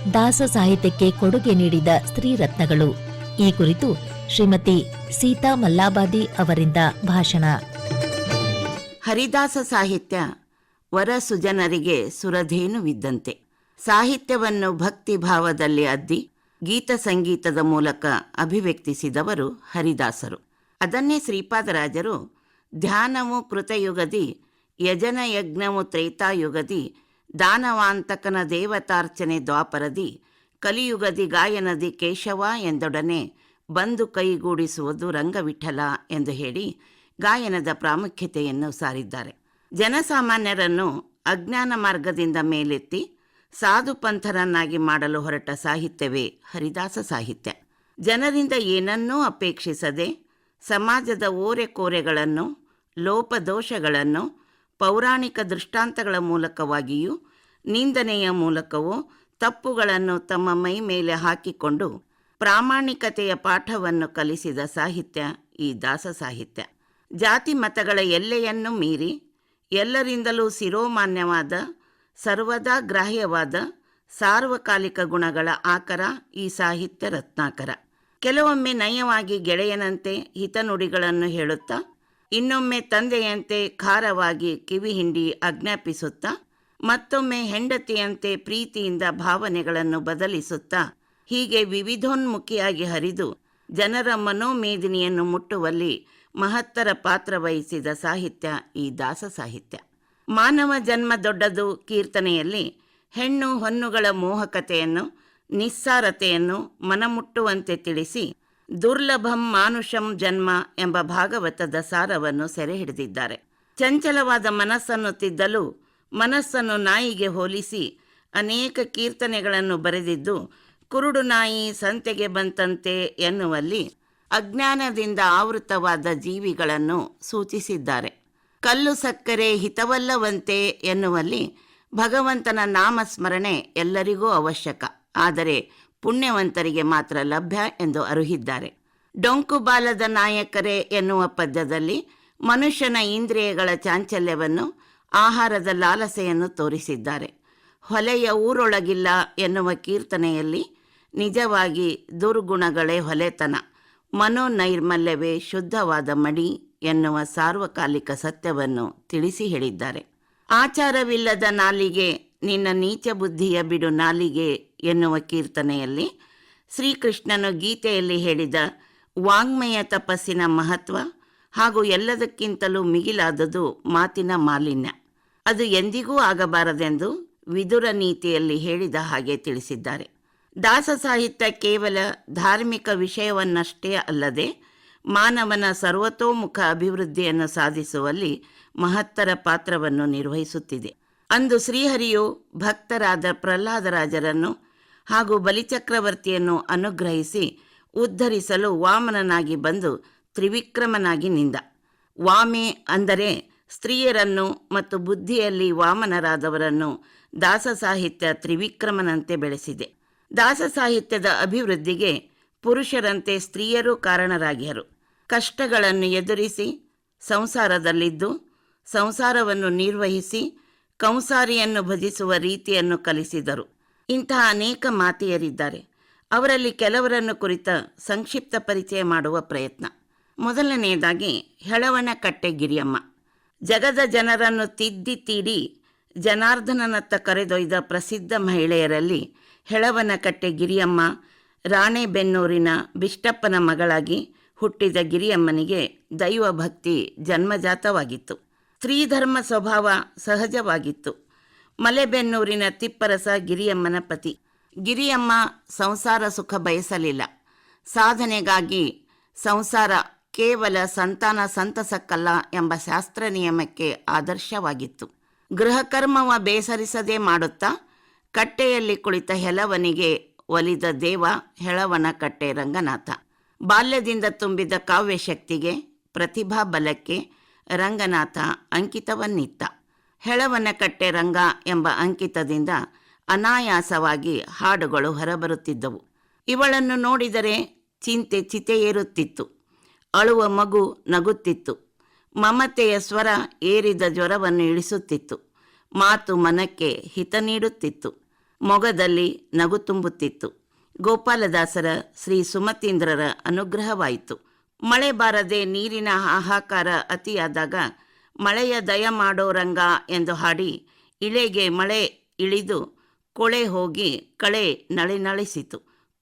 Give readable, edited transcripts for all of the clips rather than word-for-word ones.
ದಾಸ ಸಾಹಿತ್ಯಕ್ಕೆ ಕೊಡುಗೆ ನೀಡಿದ ಸ್ತ್ರೀ ರತ್ನಗಳು. ಈ ಕುರಿತು ಶ್ರೀಮತಿ ಸೀತಾ ಮಲ್ಲಾಬಾದಿ ಅವರಿಂದ ಭಾಷಣ. ಹರಿದಾಸ ಸಾಹಿತ್ಯ ವರ ಸುಜನರಿಗೆ ಸುರಧೇನುವಿದ್ದಂತೆ. ಸಾಹಿತ್ಯವನ್ನು ಭಕ್ತಿ ಭಾವದಲ್ಲಿ ಅದ್ದಿ ಗೀತ ಸಂಗೀತದ ಮೂಲಕ ಅಭಿವ್ಯಕ್ತಿಸಿದವರು ಹರಿದಾಸರು. ಅದನ್ನೇ ಶ್ರೀಪಾದರಾಜರು ಧ್ಯಾನವು ಕೃತಯುಗದಿ, ಯಜನ ಯಜ್ಞವು ತ್ರೇತಾಯುಗದಿ, ದಾನವಾಂತಕನ ದೇವತಾರ್ಚನೆ ದ್ವಾಪರದಿ, ಕಲಿಯುಗದಿ ಗಾಯನದಿ ಕೇಶವ ಎಂದೊಡನೆ ಬಂದು ಕೈಗೂಡಿಸುವುದು ರಂಗವಿಠಲ ಎಂದು ಹೇಳಿ ಗಾಯನದ ಪ್ರಾಮುಖ್ಯತೆಯನ್ನು ಸಾರಿದ್ದಾರೆ. ಜನಸಾಮಾನ್ಯರನ್ನು ಅಜ್ಞಾನ ಮಾರ್ಗದಿಂದ ಮೇಲೆತ್ತಿ ಸಾಧುಪಂಥರನ್ನಾಗಿ ಮಾಡಲು ಹೊರಟ ಸಾಹಿತ್ಯವೇ ಹರಿದಾಸ ಸಾಹಿತ್ಯ. ಜನರಿಂದ ಏನನ್ನೂ ಅಪೇಕ್ಷಿಸದೆ ಸಮಾಜದ ಓರೆಕೋರೆಗಳನ್ನು, ಲೋಪದೋಷಗಳನ್ನು ಪೌರಾಣಿಕ ದೃಷ್ಟಾಂತಗಳ ಮೂಲಕವಾಗಿಯೂ ನಿಂದನೆಯ ಮೂಲಕವೂ ತಪ್ಪುಗಳನ್ನು ತಮ್ಮ ಮೈ ಮೇಲೆ ಹಾಕಿಕೊಂಡು ಪ್ರಾಮಾಣಿಕತೆಯ ಪಾಠವನ್ನು ಕಲಿಸಿದ ಸಾಹಿತ್ಯ ಈ ದಾಸ ಸಾಹಿತ್ಯ. ಜಾತಿ ಮತಗಳ ಎಲ್ಲೆಯನ್ನು ಮೀರಿ ಎಲ್ಲರಿಂದಲೂ ಶಿರೋಮಾನ್ಯವಾದ, ಸರ್ವದಾ ಗ್ರಾಹ್ಯವಾದ ಸಾರ್ವಕಾಲಿಕ ಗುಣಗಳ ಆಕರ ಈ ಸಾಹಿತ್ಯ ರತ್ನಾಕರ. ಕೆಲವೊಮ್ಮೆ ನಯವಾಗಿ ಗೆಳೆಯನಂತೆ ಹಿತನುಡಿಗಳನ್ನು ಹೇಳುತ್ತಾ, ಇನ್ನೊಮ್ಮೆ ತಂದೆಯಂತೆ ಖಾರವಾಗಿ ಕಿವಿ ಹಿಂಡಿ ಆಜ್ಞಾಪಿಸುತ್ತಾ, ಮತ್ತೊಮ್ಮೆ ಹೆಂಡತಿಯಂತೆ ಪ್ರೀತಿಯಿಂದ ಭಾವನೆಗಳನ್ನು ಬದಲಿಸುತ್ತಾ, ಹೀಗೆ ವಿವಿಧೋನ್ಮುಖಿಯಾಗಿ ಹರಿದು ಜನರ ಮನೋಮೇದಿನಿಯನ್ನು ಮುಟ್ಟುವಲ್ಲಿ ಮಹತ್ತರ ಪಾತ್ರ ವಹಿಸಿದ ಸಾಹಿತ್ಯ ಈ ದಾಸ ಸಾಹಿತ್ಯ. ಮಾನವ ಜನ್ಮ ದೊಡ್ಡದು ಕೀರ್ತನೆಯಲ್ಲಿ ಹೆಣ್ಣು ಹೊನ್ನುಗಳ ಮೋಹಕತೆಯನ್ನು, ನಿಸ್ಸಾರತೆಯನ್ನು ಮನಮುಟ್ಟುವಂತೆ ತಿಳಿಸಿ ದುರ್ಲಭಂ ಮಾನುಷಂ ಜನ್ಮ ಎಂಬ ಭಾಗವತದ ಸಾರವನ್ನು ಸೆರೆ ಹಿಡಿದಿದ್ದಾರೆ. ಚಂಚಲವಾದ ಮನಸ್ಸನ್ನು ತಿದ್ದಲು ಮನಸ್ಸನ್ನು ನಾಯಿಗೆ ಹೋಲಿಸಿ ಅನೇಕ ಕೀರ್ತನೆಗಳನ್ನು ಬರೆದಿದ್ದು, ಕುರುಡು ನಾಯಿ ಸಂತೆಗೆ ಬಂತಂತೆ ಎನ್ನುವಲ್ಲಿ ಅಜ್ಞಾನದಿಂದ ಆವೃತವಾದ ಜೀವಿಗಳನ್ನು ಸೂಚಿಸಿದ್ದಾರೆ. ಕಲ್ಲು ಸಕ್ಕರೆ ಹಿತವಲ್ಲವಂತೆ ಎನ್ನುವಲ್ಲಿ ಭಗವಂತನ ನಾಮಸ್ಮರಣೆ ಎಲ್ಲರಿಗೂ ಅವಶ್ಯಕ, ಆದರೆ ಪುಣ್ಯವಂತರಿಗೆ ಮಾತ್ರ ಲಭ್ಯ ಎಂದು ಅರುಹಿದ್ದಾರೆ. ಡೊಂಕು ಬಾಲದ ನಾಯಕರೇ ಎನ್ನುವ ಪದ್ಯದಲ್ಲಿ ಮನುಷ್ಯನ ಇಂದ್ರಿಯಗಳ ಚಾಂಚಲ್ಯವನ್ನು, ಆಹಾರದ ಲಾಲಸೆಯನ್ನು ತೋರಿಸಿದ್ದಾರೆ. ಹೊಲೆಯ ಊರೊಳಗಿಲ್ಲ ಎನ್ನುವ ಕೀರ್ತನೆಯಲ್ಲಿ ನಿಜವಾಗಿ ದುರ್ಗುಣಗಳೇ ಹೊಲೆತನ, ಮನೋನೈರ್ಮಲ್ಯವೇ ಶುದ್ಧವಾದ ಮಡಿ ಎನ್ನುವ ಸಾರ್ವಕಾಲಿಕ ಸತ್ಯವನ್ನು ತಿಳಿಸಿ ಹೇಳಿದ್ದಾರೆ. ಆಚಾರವಿಲ್ಲದ ನಾಲಿಗೆ ನಿನ್ನ ನೀಚ ಬುದ್ಧಿಯ ಬಿಡು ನಾಲಿಗೆ ಎನ್ನುವ ಕೀರ್ತನೆಯಲ್ಲಿ ಶ್ರೀಕೃಷ್ಣನು ಗೀತೆಯಲ್ಲಿ ಹೇಳಿದ ವಾಂಗ್ಮಯ ತಪಸ್ಸಿನ ಮಹತ್ವ ಹಾಗೂ ಎಲ್ಲದಕ್ಕಿಂತಲೂ ಮಿಗಿಲಾದದು ಮಾತಿನ ಮಾಲಿನ್ಯ, ಅದು ಎಂದಿಗೂ ಆಗಬಾರದೆಂದು ವಿದುರ ನೀತಿಯಲ್ಲಿ ಹೇಳಿದ ಹಾಗೆ ತಿಳಿಸಿದ್ದಾರೆ. ದಾಸ ಸಾಹಿತ್ಯ ಕೇವಲ ಧಾರ್ಮಿಕ ವಿಷಯವನ್ನಷ್ಟೇ ಅಲ್ಲದೆ ಮಾನವನ ಸರ್ವತೋಮುಖ ಅಭಿವೃದ್ಧಿಯನ್ನು ಸಾಧಿಸುವಲ್ಲಿ ಮಹತ್ತರ ಪಾತ್ರವನ್ನು ನಿರ್ವಹಿಸುತ್ತಿದೆ. ಅಂದು ಶ್ರೀಹರಿಯು ಭಕ್ತರಾದ ಪ್ರಹ್ಲಾದರಾಜರನ್ನು ಹಾಗೂ ಬಲಿಚಕ್ರವರ್ತಿಯನ್ನು ಅನುಗ್ರಹಿಸಿ ಉದ್ಧರಿಸಲು ವಾಮನನಾಗಿ ಬಂದು ತ್ರಿವಿಕ್ರಮನಾಗಿ ನಿಂದ. ವಾಮೆ ಅಂದರೆ ಸ್ತ್ರೀಯರನ್ನು ಮತ್ತು ಬುದ್ಧಿಯಲ್ಲಿ ವಾಮನರಾದವರನ್ನು ದಾಸ ಸಾಹಿತ್ಯ ತ್ರಿವಿಕ್ರಮನಂತೆ ಬೆಳೆಸಿದೆ. ದಾಸ ಸಾಹಿತ್ಯದ ಅಭಿವೃದ್ಧಿಗೆ ಪುರುಷರಂತೆ ಸ್ತ್ರೀಯರೂ ಕಾರಣರಾಗ್ಯರು. ಕಷ್ಟಗಳನ್ನು ಎದುರಿಸಿ ಸಂಸಾರದಲ್ಲಿದ್ದು ಸಂಸಾರವನ್ನು ನಿರ್ವಹಿಸಿ ಕಂಸಾರಿಯನ್ನು ಭಜಿಸುವ ರೀತಿಯನ್ನು ಕಲಿಸಿದರು. ಇಂತಹ ಅನೇಕ ಮಾತೆಯರಿದ್ದಾರೆ. ಅವರಲ್ಲಿ ಕೆಲವರನ್ನು ಕುರಿತ ಸಂಕ್ಷಿಪ್ತ ಪರಿಚಯ ಮಾಡುವ ಪ್ರಯತ್ನ. ಮೊದಲನೆಯದಾಗಿ ಹೆಳವನಕಟ್ಟೆ ಗಿರಿಯಮ್ಮ. ಜಗದ ಜನರನ್ನು ತಿದ್ದಿ ತೀಡಿ ಜನಾರ್ದನನತ್ತ ಕರೆದೊಯ್ದ ಪ್ರಸಿದ್ಧ ಮಹಿಳೆಯರಲ್ಲಿ ಹೆಳವನಕಟ್ಟೆ ಗಿರಿಯಮ್ಮ ರಾಣೆಬೆನ್ನೂರಿನ ಬಿಷ್ಟಪ್ಪನ ಮಗಳಾಗಿ ಹುಟ್ಟಿದ ಗಿರಿಯಮ್ಮನಿಗೆ ದೈವಭಕ್ತಿ ಜನ್ಮಜಾತವಾಗಿತ್ತು. ಸ್ತ್ರೀಧರ್ಮ ಸ್ವಭಾವ ಸಹಜವಾಗಿತ್ತು. ಮಲೆಬೆನ್ನೂರಿನ ತಿಪ್ಪರಸ ಗಿರಿಯಮ್ಮನ ಪತಿ. ಗಿರಿಯಮ್ಮ ಸಂಸಾರ ಸುಖ ಬಯಸಲಿಲ್ಲ. ಸಾಧನೆಗಾಗಿ ಸಂಸಾರ ಕೇವಲ ಸಂತಾನ ಸಂತಸಕ್ಕಲ್ಲ ಎಂಬ ಶಾಸ್ತ್ರ ನಿಯಮಕ್ಕೆ ಆದರ್ಶವಾಗಿತ್ತು. ಗೃಹಕರ್ಮವ ಬೇಸರಿಸದೆ ಮಾಡುತ್ತಾ ಕಟ್ಟೆಯಲ್ಲಿ ಕುಳಿತ ಹೆಳವನಿಗೆ ಒಲಿದ ದೇವ ಹೆಳವನಕಟ್ಟೆ ರಂಗನಾಥ. ಬಾಲ್ಯದಿಂದ ತುಂಬಿದ ಕಾವ್ಯಶಕ್ತಿಗೆ, ಪ್ರತಿಭಾ ಬಲಕ್ಕೆ ರಂಗನಾಥ ಅಂಕಿತವನ್ನಿತ್ತ. ಹೆಳವನಕಟ್ಟೆ ರಂಗ ಎಂಬ ಅಂಕಿತದಿಂದ ಅನಾಯಾಸವಾಗಿ ಹಾಡುಗಳು ಹೊರಬರುತ್ತಿದ್ದವು. ಇವಳನ್ನು ನೋಡಿದರೆ ಚಿಂತೆ ಚಿತೆಯೇರುತ್ತಿತ್ತು. ಅಳುವ ಮಗು ನಗುತ್ತಿತ್ತು. ಮಮತೆಯ ಸ್ವರ ಏರಿದ ಜ್ವರವನ್ನು ಇಳಿಸುತ್ತಿತ್ತು. ಮಾತು ಮನಕ್ಕೆ ಹಿತ ನೀಡುತ್ತಿತ್ತು. ಮೊಗದಲ್ಲಿ ನಗು ತುಂಬುತ್ತಿತ್ತು. ಗೋಪಾಲದಾಸರ ಶ್ರೀ ಸುಮತೀಂದ್ರರ ಅನುಗ್ರಹವಾಯಿತು. ಮಳೆ ಬಾರದೆ ನೀರಿನ ಹಾಹಾಕಾರ ಅತಿಯಾದಾಗ ಮಳೆಯ ದಯ ಮಾಡೋ ರಂಗ ಎಂದು ಹಾಡಿ ಇಳೆಗೆ ಮಳೆ ಇಳಿದು ಕೊಳೆ ಹೋಗಿ ಕಳೆ ನಳಿನಳಿಸಿತು.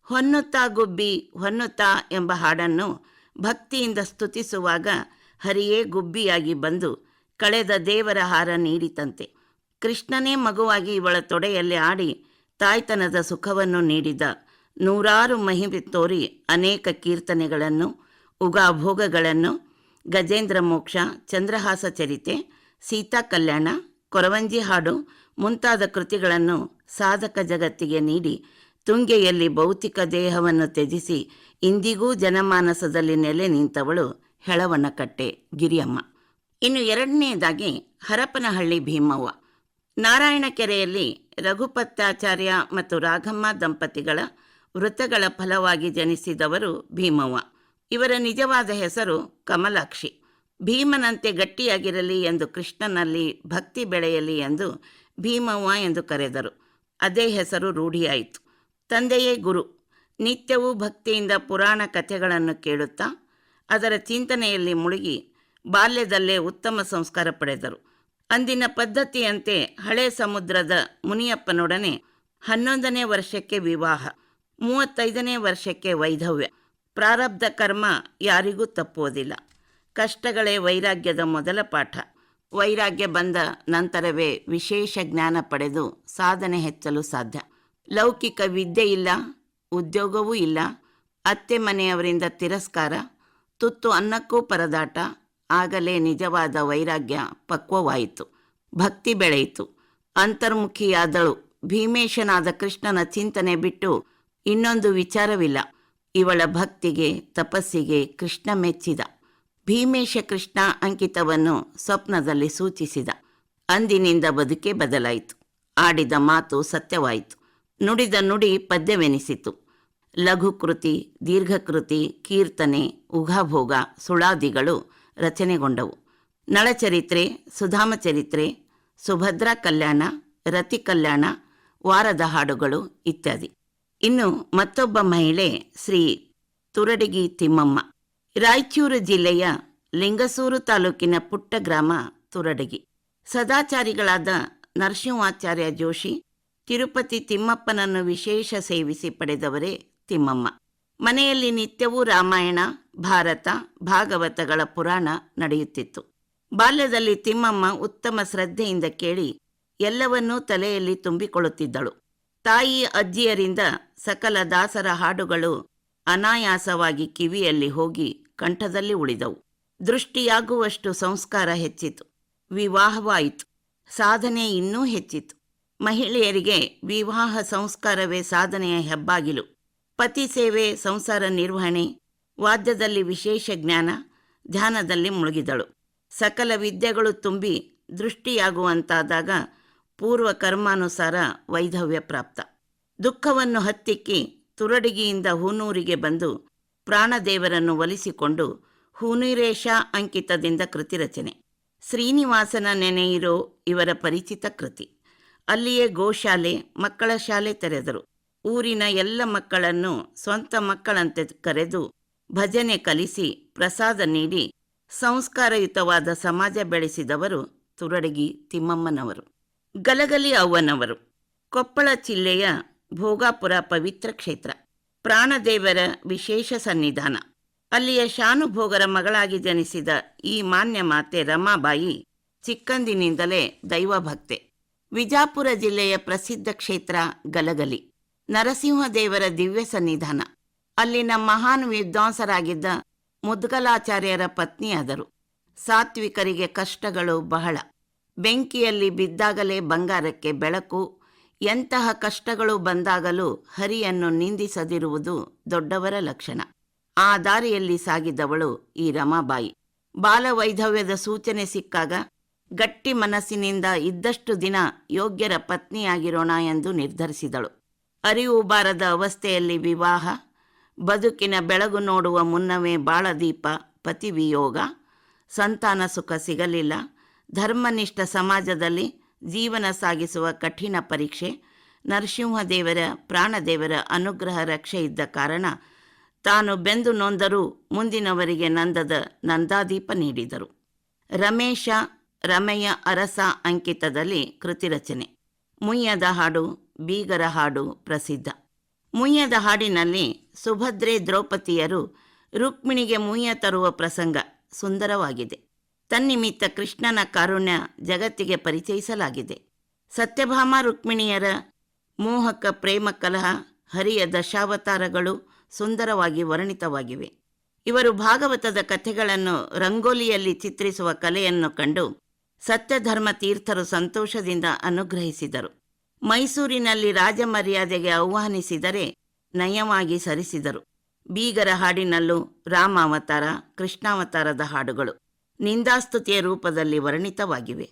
ಹೊನ್ನುತ್ತಾ ಗುಬ್ಬಿ ಹೊನ್ನುತ್ತಾ ಎಂಬ ಹಾಡನ್ನು ಭಕ್ತಿಯಿಂದ ಸ್ತುತಿಸುವಾಗ ಹರಿಯೇ ಗುಬ್ಬಿಯಾಗಿ ಬಂದು ಕಳೆದ ದೇವರ ಹಾರ ನೀಡಿತಂತೆ. ಕೃಷ್ಣನೇ ಮಗುವಾಗಿ ಇವಳ ತೊಡೆಯಲ್ಲಿ ಆಡಿ ತಾಯ್ತನದ ಸುಖವನ್ನು ನೀಡಿದ ನೂರಾರು ಮಹಿಮೆ ತೋರಿ ಅನೇಕ ಕೀರ್ತನೆಗಳನ್ನು, ಉಗಾಭೋಗಗಳನ್ನು, ಗಜೇಂದ್ರ ಮೋಕ್ಷ, ಚಂದ್ರಹಾಸ ಚರಿತೆ, ಸೀತಾ ಕಲ್ಯಾಣ, ಕೊರವಂಜಿ ಹಾಡು ಮುಂತಾದ ಕೃತಿಗಳನ್ನು ಸಾಧಕ ಜಗತ್ತಿಗೆ ನೀಡಿ ತುಂಗೆಯಲ್ಲಿ ಭೌತಿಕ ದೇಹವನ್ನು ತ್ಯಜಿಸಿ ಇಂದಿಗೂ ಜನಮಾನಸದಲ್ಲಿ ನೆಲೆ ನಿಂತವಳು ಹೆಳವನಕಟ್ಟೆ ಗಿರಿಯಮ್ಮ. ಇನ್ನು ಎರಡನೆಯದಾಗಿ ಹರಪನಹಳ್ಳಿ ಭೀಮವ್ವ. ನಾರಾಯಣಕೆರೆಯಲ್ಲಿ ರಘುಪತ್ಯಾಚಾರ್ಯ ಮತ್ತು ರಾಘಮ್ಮ ದಂಪತಿಗಳ ವೃತ್ತಗಳ ಫಲವಾಗಿ ಜನಿಸಿದವರು ಭೀಮವ್ವ. ಇವರ ನಿಜವಾದ ಹೆಸರು ಕಮಲಾಕ್ಷಿ. ಭೀಮನಂತೆ ಗಟ್ಟಿಯಾಗಿರಲಿ ಎಂದು ಕೃಷ್ಣನಲ್ಲಿ ಭಕ್ತಿ ಬೆಳೆಯಲಿ ಎಂದು ಭೀಮವ್ವ ಎಂದು ಕರೆದರು. ಅದೇ ಹೆಸರು ರೂಢಿಯಾಯಿತು. ತಂದೆಯೇ ಗುರು. ನಿತ್ಯವೂ ಭಕ್ತಿಯಿಂದ ಪುರಾಣ ಕಥೆಗಳನ್ನು ಕೇಳುತ್ತಾ ಅದರ ಚಿಂತನೆಯಲ್ಲಿ ಮುಳುಗಿ ಬಾಲ್ಯದಲ್ಲೇ ಉತ್ತಮ ಸಂಸ್ಕಾರ ಪಡೆದರು. ಅಂದಿನ ಪದ್ಧತಿಯಂತೆ ಹಳೆ ಸಮುದ್ರದ ಮುನಿಯಪ್ಪನೊಡನೆ 11ನೇ ವರ್ಷಕ್ಕೆ ವಿವಾಹ, 35ನೇ ವರ್ಷಕ್ಕೆ ವೈಧವ್ಯ. ಪ್ರಾರಬ್ಧ ಕರ್ಮ ಯಾರಿಗೂ ತಪ್ಪುವುದಿಲ್ಲ. ಕಷ್ಟಗಳೇ ವೈರಾಗ್ಯದ ಮೊದಲ ಪಾಠ. ವೈರಾಗ್ಯ ಬಂದ ನಂತರವೇ ವಿಶೇಷ ಜ್ಞಾನ ಪಡೆದು ಸಾಧನೆ ಹೆಚ್ಚಲು ಸಾಧ್ಯ. ಲೌಕಿಕ ವಿದ್ಯೆ ಇಲ್ಲ, ಉದ್ಯೋಗವೂ ಇಲ್ಲ, ಅತ್ತೆ ಮನೆಯವರಿಂದ ತಿರಸ್ಕಾರ, ತುತ್ತು ಅನ್ನಕ್ಕೂ ಪರದಾಟ. ಆಗಲೇ ನಿಜವಾದ ವೈರಾಗ್ಯ ಪಕ್ವವಾಯಿತು. ಭಕ್ತಿ ಬೆಳೆಯಿತು. ಅಂತರ್ಮುಖಿಯಾದಳು. ಭೀಮೇಶನಾದ ಕೃಷ್ಣನ ಚಿಂತನೆ ಬಿಟ್ಟು ಇನ್ನೊಂದು ವಿಚಾರವಿಲ್ಲ. ಇವಳ ಭಕ್ತಿಗೆ, ತಪಸ್ಸಿಗೆ ಕೃಷ್ಣ ಮೆಚ್ಚಿದ. ಭೀಮೇಶ ಕೃಷ್ಣ ಅಂಕಿತವನ್ನು ಸ್ವಪ್ನದಲ್ಲಿ ಸೂಚಿಸಿದ. ಅಂದಿನಿಂದ ಬದುಕೇ ಬದಲಾಯಿತು. ಆಡಿದ ಮಾತು ಸತ್ಯವಾಯಿತು. ನುಡಿದ ನುಡಿ ಪದ್ಯವೆನಿಸಿತು. ಲಘುಕೃತಿ, ದೀರ್ಘಕೃತಿ, ಕೀರ್ತನೆ, ಉಘಾಭೋಗ, ಸುಳಾದಿಗಳು ರಚನೆಗೊಂಡವು. ನಳಚರಿತ್ರೆ, ಸುಧಾಮಚರಿತ್ರೆ, ಸುಭದ್ರಾ ಕಲ್ಯಾಣ, ರತಿ ಕಲ್ಯಾಣ, ವಾರದ ಹಾಡುಗಳು ಇತ್ಯಾದಿ. ಇನ್ನು ಮತ್ತೊಬ್ಬ ಮಹಿಳೆ ಶ್ರೀ ತುರಡಿಗಿ ತಿಮ್ಮಮ್ಮ. ರಾಯಚೂರು ಜಿಲ್ಲೆಯ ಲಿಂಗಸೂರು ತಾಲೂಕಿನ ಪುಟ್ಟ ಗ್ರಾಮ ತುರಡಗಿ. ಸದಾಚಾರಿಗಳಾದ ನರಸಿಂಹಾಚಾರ್ಯ ಜೋಶಿ, ತಿರುಪತಿ ತಿಮ್ಮಪ್ಪನನ್ನು ವಿಶೇಷ ಸೇವಿಸಿ ಪಡೆದವರೇ ತಿಮ್ಮಮ್ಮ. ಮನೆಯಲ್ಲಿ ನಿತ್ಯವೂ ರಾಮಾಯಣ, ಭಾರತ, ಭಾಗವತಗಳ ಪುರಾಣ ನಡೆಯುತ್ತಿತ್ತು. ಬಾಲ್ಯದಲ್ಲಿ ತಿಮ್ಮಮ್ಮ ಉತ್ತಮ ಶ್ರದ್ಧೆಯಿಂದ ಕೇಳಿ ಎಲ್ಲವನ್ನೂ ತಲೆಯಲ್ಲಿ ತುಂಬಿಕೊಳ್ಳುತ್ತಿದ್ದಳು. ತಾಯಿ ಅಜ್ಜಿಯರಿಂದ ಸಕಲ ದಾಸರ ಹಾಡುಗಳು ಅನಾಯಾಸವಾಗಿ ಕಿವಿಯಲ್ಲಿ ಹೋಗಿ ಕಂಠದಲ್ಲಿ ಉಳಿದವು. ದೃಷ್ಟಿಯಾಗುವಷ್ಟು ಸಂಸ್ಕಾರ ಹೆಚ್ಚಿತು. ವಿವಾಹವಾಯಿತು. ಸಾಧನೆ ಇನ್ನೂ ಹೆಚ್ಚಿತು. ಮಹಿಳೆಯರಿಗೆ ವಿವಾಹ ಸಂಸ್ಕಾರವೇ ಸಾಧನೆಯ ಹೆಬ್ಬಾಗಿಲು. ಪತಿ ಸೇವೆ, ಸಂಸಾರ ನಿರ್ವಹಣೆ, ವಾದ್ಯದಲ್ಲಿ ವಿಶೇಷ ಜ್ಞಾನ, ಧ್ಯಾನದಲ್ಲಿ ಮುಳುಗಿದಳು. ಸಕಲ ವಿದ್ಯೆಗಳು ತುಂಬಿ ದೃಷ್ಟಿಯಾಗುವಂತಾದಾಗ ಪೂರ್ವ ಕರ್ಮಾನುಸಾರ ವೈಧವ್ಯ ಪ್ರಾಪ್ತ. ದುಃಖವನ್ನು ಹತ್ತಿಕ್ಕಿ ತುರಡಿಗಿಯಿಂದ ಹೂನೂರಿಗೆ ಬಂದು ಪ್ರಾಣದೇವರನ್ನು ಒಲಿಸಿಕೊಂಡು ಹೂನೀರೇಶ ಅಂಕಿತದಿಂದ ಕೃತಿ ರಚನೆ. ಶ್ರೀನಿವಾಸನ ನೆನೆಯಿರೋ ಇವರ ಪರಿಚಿತ ಕೃತಿ. ಅಲ್ಲಿಯೇ ಗೋಶಾಲೆ, ಮಕ್ಕಳ ಶಾಲೆ ತೆರೆದರು. ಊರಿನ ಎಲ್ಲ ಮಕ್ಕಳನ್ನು ಸ್ವಂತ ಮಕ್ಕಳಂತೆ ಕರೆದು ಭಜನೆ ಕಲಿಸಿ ಪ್ರಸಾದ ನೀಡಿ ಸಂಸ್ಕಾರಯುತವಾದ ಸಮಾಜ ಬೆಳೆಸಿದವರು ತುರಡಗಿ ತಿಮ್ಮಮ್ಮನವರು. ಗಲಗಲಿ ಅವ್ವನವರು. ಕೊಪ್ಪಳ ಜಿಲ್ಲೆಯ ಭೋಗಾಪುರ ಪವಿತ್ರ ಕ್ಷೇತ್ರ. ಪ್ರಾಣದೇವರ ವಿಶೇಷ ಸನ್ನಿಧಾನ. ಅಲ್ಲಿಯ ಶಾನುಭೋಗರ ಮಗಳಾಗಿ ಜನಿಸಿದ ಈ ಮಾನ್ಯ ಮಾತೆ ರಮಾಬಾಯಿ ಚಿಕ್ಕಂದಿನಿಂದಲೇ ದೈವಭಕ್ತೆ. ವಿಜಾಪುರ ಜಿಲ್ಲೆಯ ಪ್ರಸಿದ್ಧ ಕ್ಷೇತ್ರ ಗಲಗಲಿ. ನರಸಿಂಹದೇವರ ದಿವ್ಯ ಸನ್ನಿಧಾನ. ಅಲ್ಲಿನ ಮಹಾನ್ ವಿದ್ವಾಂಸರಾಗಿದ್ದ ಮುದ್ಗಲಾಚಾರ್ಯರ ಪತ್ನಿಯಾದರು. ಸಾತ್ವಿಕರಿಗೆ ಕಷ್ಟಗಳು ಬಹಳ. ಬೆಂಕಿಯಲ್ಲಿ ಬಿದ್ದಾಗಲೇ ಬಂಗಾರಕ್ಕೆ ಬೆಳಕು. ಎಂತಹ ಕಷ್ಟಗಳು ಬಂದಾಗಲೂ ಹರಿಯನ್ನು ನಿಂದಿಸದಿರುವುದು ದೊಡ್ಡವರ ಲಕ್ಷಣ. ಆ ದಾರಿಯಲ್ಲಿ ಸಾಗಿದವಳು ಈ ರಮಾಬಾಯಿ. ಬಾಲವೈಧವ್ಯದ ಸೂಚನೆ ಸಿಕ್ಕಾಗ ಗಟ್ಟಿ ಮನಸ್ಸಿನಿಂದ ಇದ್ದಷ್ಟು ದಿನ ಯೋಗ್ಯರ ಪತ್ನಿಯಾಗಿರೋಣ ಎಂದು ನಿರ್ಧರಿಸಿದಳು. ಅರಿವು ಬಾರದ ಅವಸ್ಥೆಯಲ್ಲಿ ವಿವಾಹ. ಬದುಕಿನ ಬೆಳಗು ನೋಡುವ ಮುನ್ನವೇ ಬಾಳದೀಪ, ಪತಿವಿಯೋಗ. ಸಂತಾನ ಸುಖ ಸಿಗಲಿಲ್ಲ. ಧರ್ಮನಿಷ್ಠ ಸಮಾಜದಲ್ಲಿ ಜೀವನ ಸಾಗಿಸುವ ಕಠಿಣ ಪರೀಕ್ಷೆ. ನರಸಿಂಹದೇವರ ಪ್ರಾಣದೇವರ ಅನುಗ್ರಹ ರಕ್ಷೆ ಇದ್ದ ಕಾರಣ ತಾನು ಬೆಂದು ನೊಂದರೂ ಮುಂದಿನವರಿಗೆ ನಂದದ ನಂದಾದೀಪ ನೀಡಿದರು. ರಮೇಶ ರಮೆಯ ಅರಸ ಅಂಕಿತದಲ್ಲಿ ಕೃತಿರಚನೆ. ಮುಯ್ಯದ ಹಾಡು, ಬೀಗರ ಹಾಡು ಪ್ರಸಿದ್ಧ. ಮುಯ್ಯದ ಹಾಡಿನಲ್ಲಿ ಸುಭದ್ರೆ ದ್ರೌಪದಿಯರು ರುಕ್ಮಿಣಿಗೆ ಮುಯ್ಯ ತರುವ ಪ್ರಸಂಗ ಸುಂದರವಾಗಿದೆ. ತನ್ನಿಮಿತ್ತ ಕೃಷ್ಣನ ಕಾರುಣ್ಯ ಜಗತ್ತಿಗೆ ಪರಿಚಯಿಸಲಾಗಿದೆ. ಸತ್ಯಭಾಮ ರುಕ್ಮಿಣಿಯರ ಮೋಹಕ ಪ್ರೇಮ ಕಲಹ, ಹರಿಯ ದಶಾವತಾರಗಳು ಸುಂದರವಾಗಿ ವರ್ಣಿತವಾಗಿವೆ. ಇವರು ಭಾಗವತದ ಕಥೆಗಳನ್ನು ರಂಗೋಲಿಯಲ್ಲಿ ಚಿತ್ರಿಸುವ ಕಲೆಯನ್ನು ಕಂಡು ಸತ್ಯಧರ್ಮ ತೀರ್ಥರು ಸಂತೋಷದಿಂದ ಅನುಗ್ರಹಿಸಿದರು. ಮೈಸೂರಿನಲ್ಲಿ ರಾಜ ಮರ್ಯಾದೆಗೆ ಆಹ್ವಾನಿಸಿದರೆ ನಯವಾಗಿ ಸರಿಸಿದರು. ಬೀಗರ ಹಾಡಿನಲ್ಲೂ ರಾಮಾವತಾರ, ಕೃಷ್ಣಾವತಾರದ ಹಾಡುಗಳು ನಿಂದಾಸ್ತುತಿಯ ರೂಪದಲ್ಲಿ ವರ್ಣಿತವಾಗಿವೆ.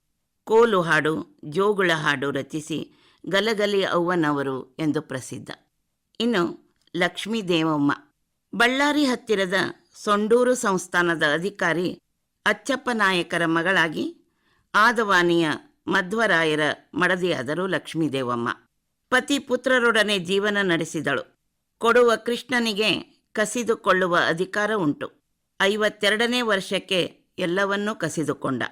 ಕೋಲು ಹಾಡು, ಜೋಗುಳ ಹಾಡು ರಚಿಸಿ ಗಲಗಲಿ ಅವ್ವನವರು ಎಂದು ಪ್ರಸಿದ್ಧ. ಇನ್ನು ಲಕ್ಷ್ಮೀದೇವಮ್ಮ. ಬಳ್ಳಾರಿ ಹತ್ತಿರದ ಸೊಂಡೂರು ಸಂಸ್ಥಾನದ ಅಧಿಕಾರಿ ಅಚ್ಚಪ್ಪ ನಾಯಕರ ಮಗಳಾಗಿ ಆದವಾನಿಯ ಮಧ್ವರಾಯರ ಮಡದಿಯಾದರು ಲಕ್ಷ್ಮೀದೇವಮ್ಮ. ಪತಿ ಪುತ್ರರೊಡನೆ ಜೀವನ ನಡೆಸಿದಳು. ಕೊಡುವ ಕೃಷ್ಣನಿಗೆ ಕಸಿದುಕೊಳ್ಳುವ ಅಧಿಕಾರ ಉಂಟು. 52ನೇ ವರ್ಷಕ್ಕೆ ಎಲ್ಲವನ್ನೂ ಕಸಿದುಕೊಂಡ.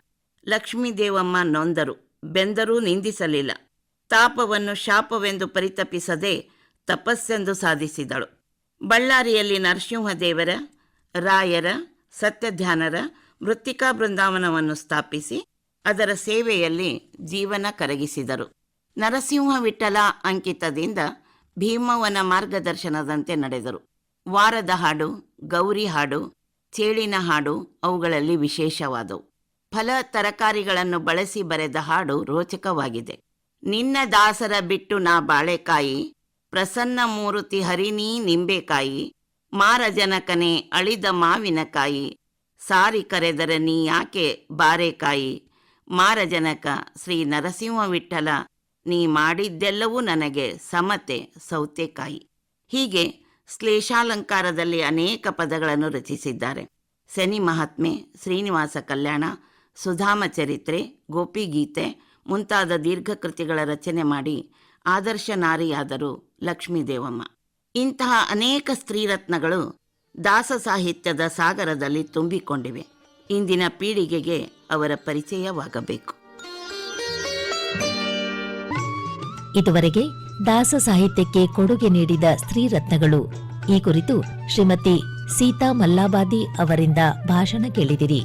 ಲಕ್ಷ್ಮೀದೇವಮ್ಮ ನೊಂದರು, ಬೆಂದರೂ ನಿಂದಿಸಲಿಲ್ಲ. ತಾಪವನ್ನು ಶಾಪವೆಂದು ಪರಿತಪಿಸದೆ ತಪಸ್ಸೆಂದು ಸಾಧಿಸಿದಳು. ಬಳ್ಳಾರಿಯಲ್ಲಿ ನರಸಿಂಹದೇವರ, ರಾಯರ, ಸತ್ಯಧ್ಯಾನರ ಮೃತ್ತಿಕಾ ಬೃಂದಾವನವನ್ನು ಸ್ಥಾಪಿಸಿ ಅದರ ಸೇವೆಯಲ್ಲಿ ಜೀವನ ಕರಗಿಸಿದರು. ನರಸಿಂಹ ವಿಠಲ ಅಂಕಿತದಿಂದ ಭೀಮವನ ಮಾರ್ಗದರ್ಶನದಂತೆ ನಡೆದರು. ವಾರದ ಹಾಡು, ಗೌರಿ ಹಾಡು, ಚೇಳಿನ ಹಾಡು ಅವುಗಳಲ್ಲಿ ವಿಶೇಷವಾದವು. ಫಲ ತರಕಾರಿಗಳನ್ನು ಬಳಸಿ ಬರೆದ ಹಾಡು ರೋಚಕವಾಗಿದೆ. ನಿನ್ನ ದಾಸರ ಬಿಟ್ಟು ನಾ ಬಾಳೆಕಾಯಿ, ಪ್ರಸನ್ನ ಮೂರುತಿ ಹರಿನೀ ನಿಂಬೆಕಾಯಿ, ಮಾರಜನಕನೆ ಅಳಿದ ಮಾವಿನಕಾಯಿ, ಸಾರಿ ಕರೆದರೆ ನೀ ಯಾಕೆ ಬಾರೆಕಾಯಿ, ಮಾರಜನಕ ಶ್ರೀ ನರಸಿಂಹ ವಿಠಲ ನೀ ಮಾಡಿದ್ದೆಲ್ಲವೂ ನನಗೆ ಸಮತೆ ಸೌತೆಕಾಯಿ. ಹೀಗೆ ಶ್ಲೇಷಾಲಂಕಾರದಲ್ಲಿ ಅನೇಕ ಪದಗಳನ್ನು ರಚಿಸಿದ್ದಾರೆ. ಶನಿ ಮಹಾತ್ಮೆ, ಶ್ರೀನಿವಾಸ ಕಲ್ಯಾಣ, ಸುಧಾಮ ಚರಿತ್ರೆ, ಗೋಪಿಗೀತೆ ಮುಂತಾದ ದೀರ್ಘಕೃತಿಗಳ ರಚನೆ ಮಾಡಿ ಆದರ್ಶ ನಾರಿಯಾದರು ಲಕ್ಷ್ಮೀದೇವಮ್ಮ. ಇಂತಹ ಅನೇಕ ಸ್ತ್ರೀರತ್ನಗಳು ದಾಸ ಸಾಹಿತ್ಯದ ಸಾಗರದಲ್ಲಿ ತುಂಬಿಕೊಂಡಿವೆ. ಇಂದಿನ ಪೀಳಿಗೆಗೆ ಅವರ ಪರಿಚಯವಾಗಬೇಕು. ಇದುವರೆಗೆ ದಾಸ ಸಾಹಿತ್ಯಕ್ಕೆ ಕೊಡುಗೆ ನೀಡಿದ ಸ್ತ್ರೀರತ್ನಗಳು ಈ ಕುರಿತು ಶ್ರೀಮತಿ ಸೀತಾ ಮಲ್ಲಾಬಾದಿ ಅವರಿಂದ ಭಾಷಣ ಕೇಳಿದಿರಿ.